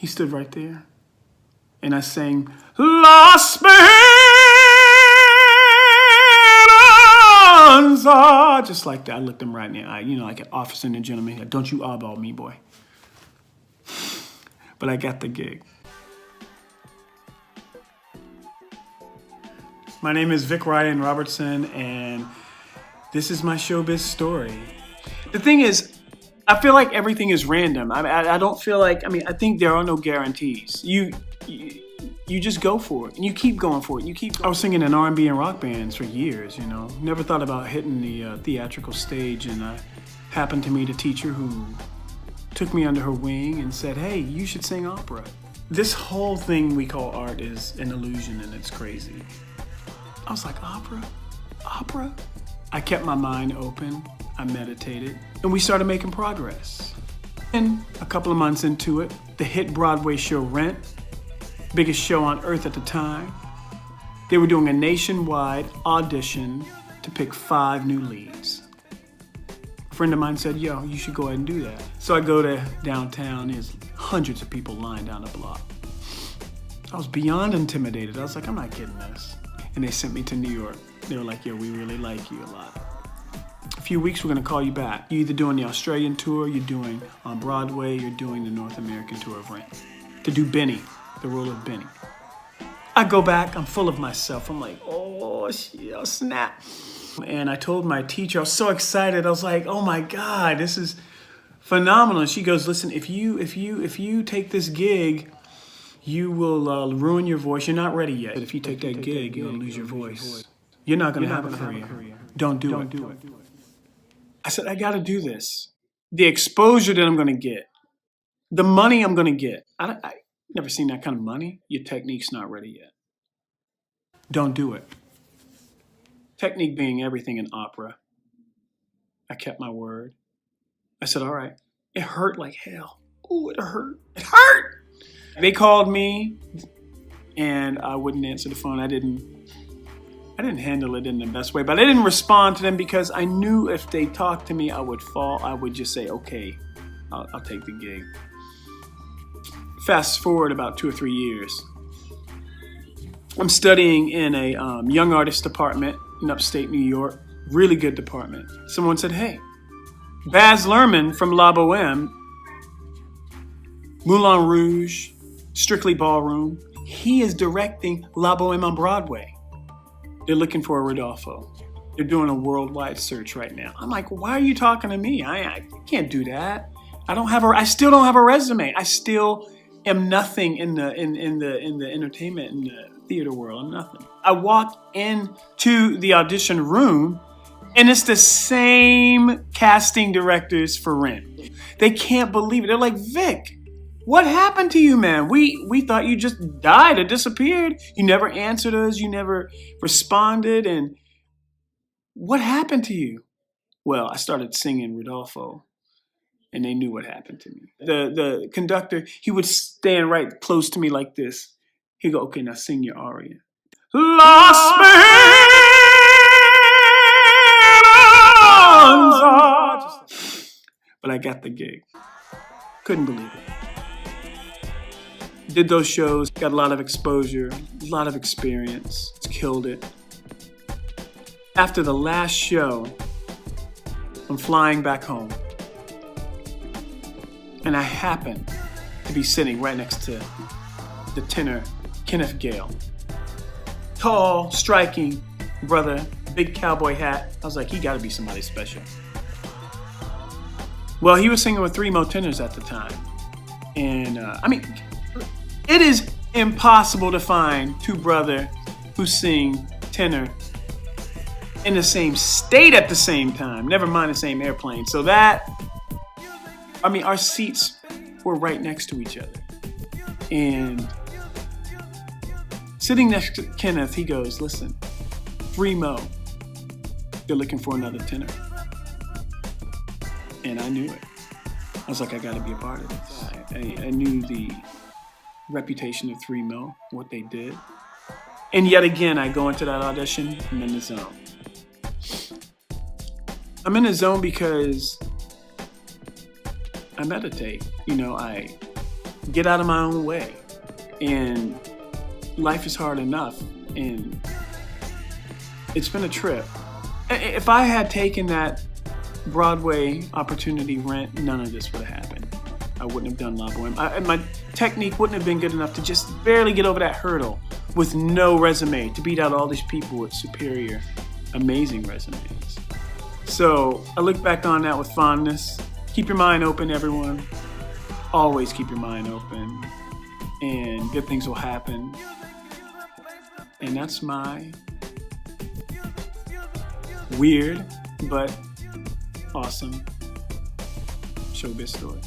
He stood right there. And I sang, Las Speranza, just like that. I looked him right in the eye, like an officer and a gentleman. Don't you eyeball me, boy. But I got the gig. My name is Vic Ryan Robertson, and this is my showbiz story. The thing is, I feel like everything is random. I don't feel like, I think there are no guarantees. You just go for it, and you keep going for it. I was singing in R&B and rock bands for years, Never thought about hitting the theatrical stage, and I happened to meet a teacher who took me under her wing and said, hey, you should sing opera. This whole thing we call art is an illusion, and it's crazy. I was like, opera? Opera? I kept my mind open. I meditated, and we started making progress. And a couple of months into it, the hit Broadway show Rent, biggest show on earth at the time, they were doing a nationwide audition to pick 5 new leads. A friend of mine said, yo, you should go ahead and do that. So I go to downtown, there's hundreds of people lined down the block. I was beyond intimidated. I was like, I'm not getting this. And they sent me to New York. They were like, yo, we really like you a lot. A few weeks, we're gonna call you back. You're either doing the Australian tour, you're doing on Broadway, you're doing the North American tour of Rent. To do Benny, the role of Benny. I go back, I'm full of myself. I'm like, oh snap. And I told my teacher, I was so excited. I was like, oh my God, this is phenomenal. And she goes, listen, if you take this gig, you will ruin your voice. You're not ready yet. But if you take that gig, you're gonna lose your voice. You're not gonna have a career. Don't do it. I said, I gotta do this. The exposure that I'm gonna get, the money I'm gonna get. I never seen that kind of money. Your technique's not ready yet. Don't do it. Technique being everything in opera. I kept my word. I said, all right. It hurt like hell. Ooh, it hurt. It hurt! They called me, and I wouldn't answer the phone. I didn't handle it in the best way, but I didn't respond to them because I knew if they talked to me, I would fall. I would just say, okay, I'll take the gig. Fast forward about 2 or 3 years. I'm studying in a young artist department in upstate New York, really good department. Someone said, hey, Baz Luhrmann from La Boheme, Moulin Rouge, Strictly Ballroom, he is directing La Boheme on Broadway. They're looking for a Rodolfo. They're doing a worldwide search right now. I'm like, why are you talking to me? I can't do that. I still don't have a resume. I still am nothing in the entertainment, in the theater world. I'm nothing. I walk into the audition room, and it's the same casting directors for Rent. They can't believe it. They're like, Vic, what happened to you, man? We thought you just died or disappeared. You never answered us. You never responded. And what happened to you? Well, I started singing Rodolfo, and they knew what happened to me. The conductor, he would stand right close to me like this. He'd go, okay, now sing your aria. Las Speranza. But I got the gig. Couldn't believe it. Did those shows, got a lot of exposure, a lot of experience, killed it. After the last show, I'm flying back home. And I happen to be sitting right next to the tenor, Kenneth Gale. Tall, striking brother, big cowboy hat. I was like, he gotta be somebody special. Well, he was singing with 3 more tenors at the time. And it is impossible to find 2 brothers who sing tenor in the same state at the same time, never mind the same airplane. So our seats were right next to each other. And sitting next to Kenneth, he goes, listen, 3 more, they're looking for another tenor. And I knew it. I was like, I gotta be a part of this. I knew the reputation of 3 Mil, what they did. And yet again, I go into that audition, I'm in the zone. I'm in the zone because I meditate. get out of my own way. And life is hard enough, and it's been a trip. If I had taken that Broadway opportunity rent, none of this would have happened. I wouldn't have done La Boheme. My technique wouldn't have been good enough to just barely get over that hurdle with no resume, to beat out all these people with superior, amazing resumes. So I look back on that with fondness. Keep your mind open, everyone. Always keep your mind open, and good things will happen. And that's my weird but awesome showbiz story.